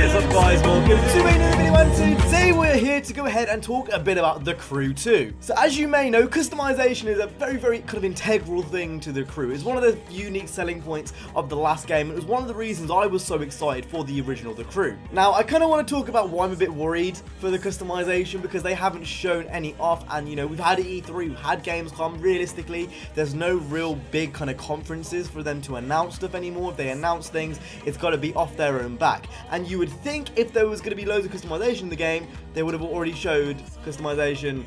is up, guys? Welcome to a new video, and today we're here to go ahead and talk a bit about the crew too. So as you may know, customization is a very kind of integral thing to the crew. It's one of the unique selling points of the last game. It was one of the reasons I was so excited for the original The Crew. Now, I kind of want to talk about why I'm a bit worried for the customization, because they haven't shown any off, and you know, we've had E3, we've had Gamescom. Realistically, there's no real big kind of conferences for them to announce stuff anymore. If they announce things, it's got to be off their own back. And you would think if there was going to be loads of customization in the game, they would have already showed customization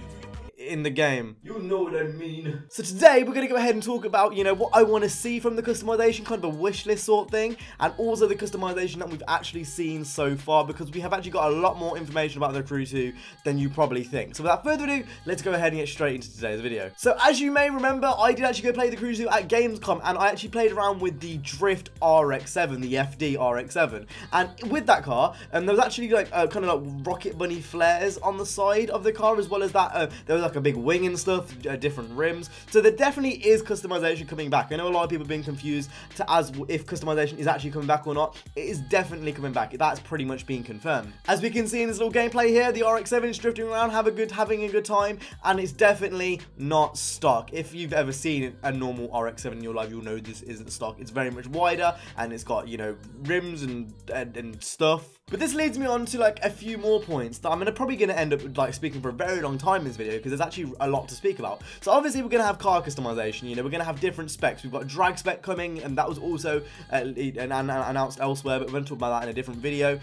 in the game. You know what I mean. So today we're going to go ahead and talk about, you know, what I want to see from the customization, kind of a wish list sort of thing, and also the customization that we've actually seen so far, because we have actually got a lot more information about the Crew 2 than you probably think. So without further ado, let's go ahead and get straight into today's video. So as you may remember, I did actually go play the Crew 2 at Gamescom, and I actually played around with the Drift RX-7, the FD RX-7, and with that car, there was actually like kind of like rocket bunny flares on the side of the car, as well as that there was like a big wing and stuff, different rims. So there definitely is customization coming back. I know a lot of people have been confused as if customization is actually coming back or not. It is definitely coming back. That's pretty much been confirmed. As we can see in this little gameplay here, the RX-7 is drifting around, having a good time, and it's definitely not stock. If you've ever seen a normal RX-7 in your life, you'll know this isn't stock. It's very much wider, and it's got, you know, rims and stuff. But this leads me on to like a few more points that I'm probably going to end up like speaking for a very long time in this video, because there's actually a lot to speak about. So obviously we're going to have car customization, you know, we're going to have different specs. We've got drag spec coming, and that was also announced elsewhere, but we're going to talk about that in a different video.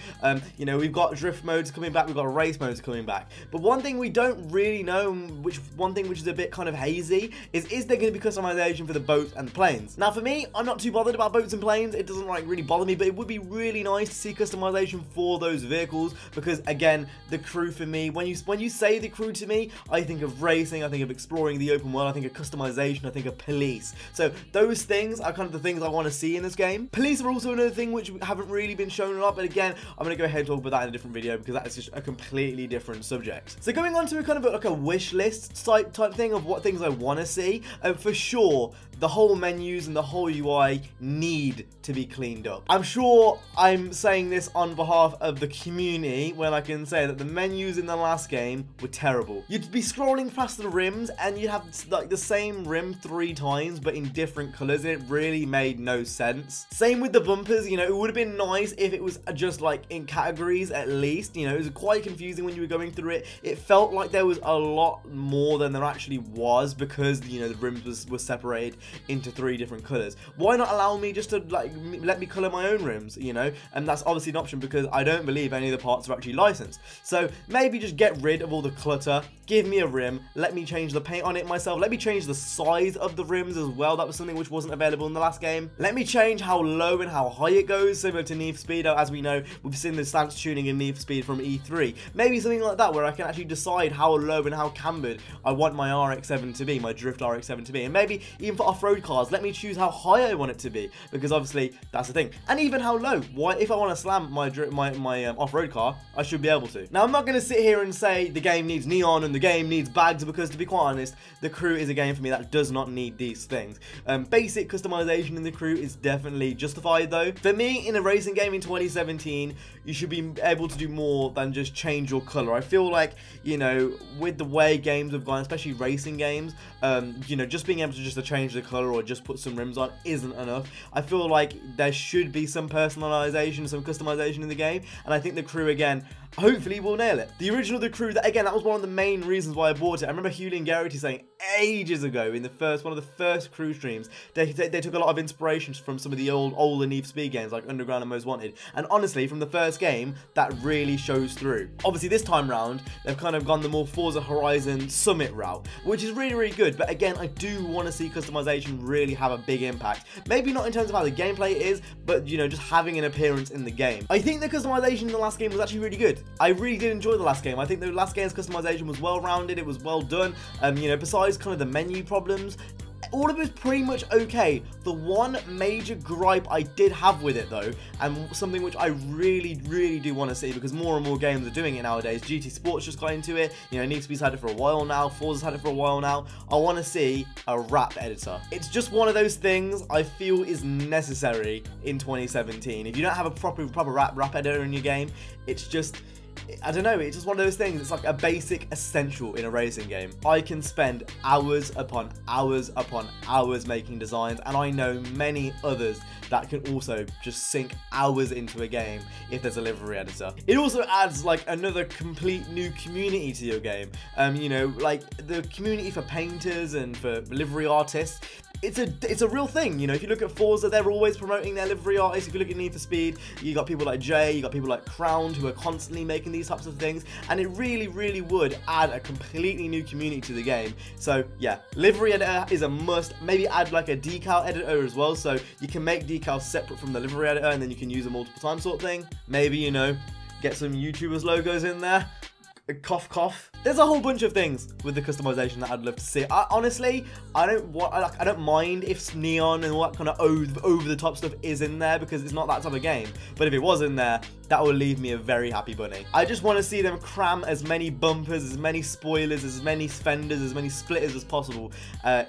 You know, we've got drift modes coming back, we've got race modes coming back. But one thing we don't really know, which is a bit kind of hazy, is there going to be customization for the boats and the planes? Now for me, I'm not too bothered about boats and planes. It doesn't like really bother me, but it would be really nice to see customization for those vehicles, because again, the Crew for me, when you say the Crew to me, I think of racing, I think of exploring the open world, I think of customization, I think of police. So those things are kind of the things I want to see in this game. Police are also another thing which haven't really been shown a lot, but again, I'm going to go ahead and talk about that in a different video, because that is just a completely different subject. So going on to a kind of like a wish list type thing of what things I want to see, for sure, the whole menus and the whole UI need to be cleaned up. I'm sure I'm saying this on behalf of the community when I can say that the menus in the last game were terrible. You'd be scrolling past the rims and you'd have like the same rim 3 times but in different colors, and it really made no sense. Same with the bumpers, you know, it would have been nice if it was just like in categories at least. You know, it was quite confusing when you were going through it. It felt like there was a lot more than there actually was, because, you know, the rims were separated into 3 different colors. Why not allow me just to like let me color my own rims, you know? And that's obviously an option, because I don't believe any of the parts are actually licensed. So maybe just get rid of all the clutter, give me a rim, let me change the paint on it myself, let me change the size of the rims as well. That was something which wasn't available in the last game. Let me change how low and how high it goes, similar to Need for Speed. As we know, we've seen the stance tuning in Need for Speed from E3. Maybe something like that, where I can actually decide how low and how cambered I want my RX-7 to be, my Drift RX-7 to be. And maybe even for off-road cars, let me choose how high I want it to be, because obviously that's the thing. And even how low. Why, if I want to slam my off-road car, I should be able to. Now I'm not going to sit here and say the game needs neon and the game needs bags, because to be quite honest, the Crew is a game for me that does not need these things. Basic customization in the Crew is definitely justified though. For me, in a racing game in 2017, you should be able to do more than just change your color. I feel like, you know, with the way games have gone, especially racing games, you know, just being able to change the color or just put some rims on isn't enough. I feel like there should be some personalization, some customization in the game, and I think the Crew, again, hopefully will nail it. The original The Crew, again, that was one of the main reasons why I bought it. I remember Hewley and Garrity saying ages ago in one of the first Crew streams, they took a lot of inspirations from some of the older Need for Speed games like Underground and Most Wanted, and honestly, from the first game, that really shows through. Obviously, this time round, they've kind of gone the more Forza Horizon Summit route, which is really, really good, but again, I do want to see customization really have a big impact. Maybe not in terms of how the gameplay is, but, you know, just having an appearance in the game. I think the customization in the last game was actually really good. I really did enjoy the last game. I think the last game's customization was well-rounded, it was well done. You know, besides kind of the menu problems, all of it was pretty much okay. The one major gripe I did have with it though, and something which I really do want to see, because more and more games are doing it nowadays. GT Sports just got into it, you know, Need for Speed's had it for a while now, Forza's had it for a while now. I want to see a wrap editor. It's just one of those things I feel is necessary in 2017. If you don't have a proper wrap editor in your game, it's just, I don't know, it's just one of those things. It's like a basic essential in a racing game. I can spend hours upon hours upon hours making designs, and I know many others that can also just sink hours into a game if there's a livery editor. It also adds like another complete new community to your game. You know, like the community for painters and for livery artists. It's a real thing, you know. If you look at Forza, they're always promoting their livery artists. If you look at Need for Speed, you got people like Jay, you got people like Crowned who are constantly making these types of things, and it really would add a completely new community to the game. So yeah, livery editor is a must. Maybe add like a decal editor as well, so you can make decals separate from the livery editor and then you can use them multiple times sort of thing. Maybe, you know, get some YouTubers logos in there. Cough cough. There's a whole bunch of things with the customization that I'd love to see. Honestly, I don't mind if neon and all that kind of over the top stuff is in there, because it's not that type of game. But if it was in there, that would leave me a very happy bunny. I just want to see them cram as many bumpers, as many spoilers, as many fenders, as many splitters as possible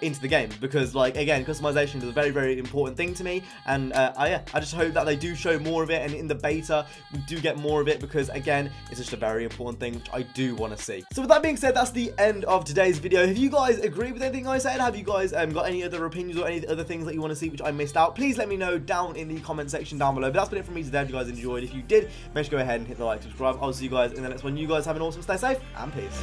into the game, because, like, again, customization is a very important thing to me, and I just hope that they do show more of it, and in the beta we do get more of it, because again, it's just a very important thing which I do want to see. So with that being said, that's the end of today's video. Have you guys agreed with anything I said? Have you guys got any other opinions or any other things that you want to see which I missed out? Please let me know down in the comment section down below. But that's been it from me today. If you guys enjoyed, if you did, make sure to go ahead and hit the like, subscribe. I'll see you guys in the next one. You guys have an awesome, stay safe, and peace.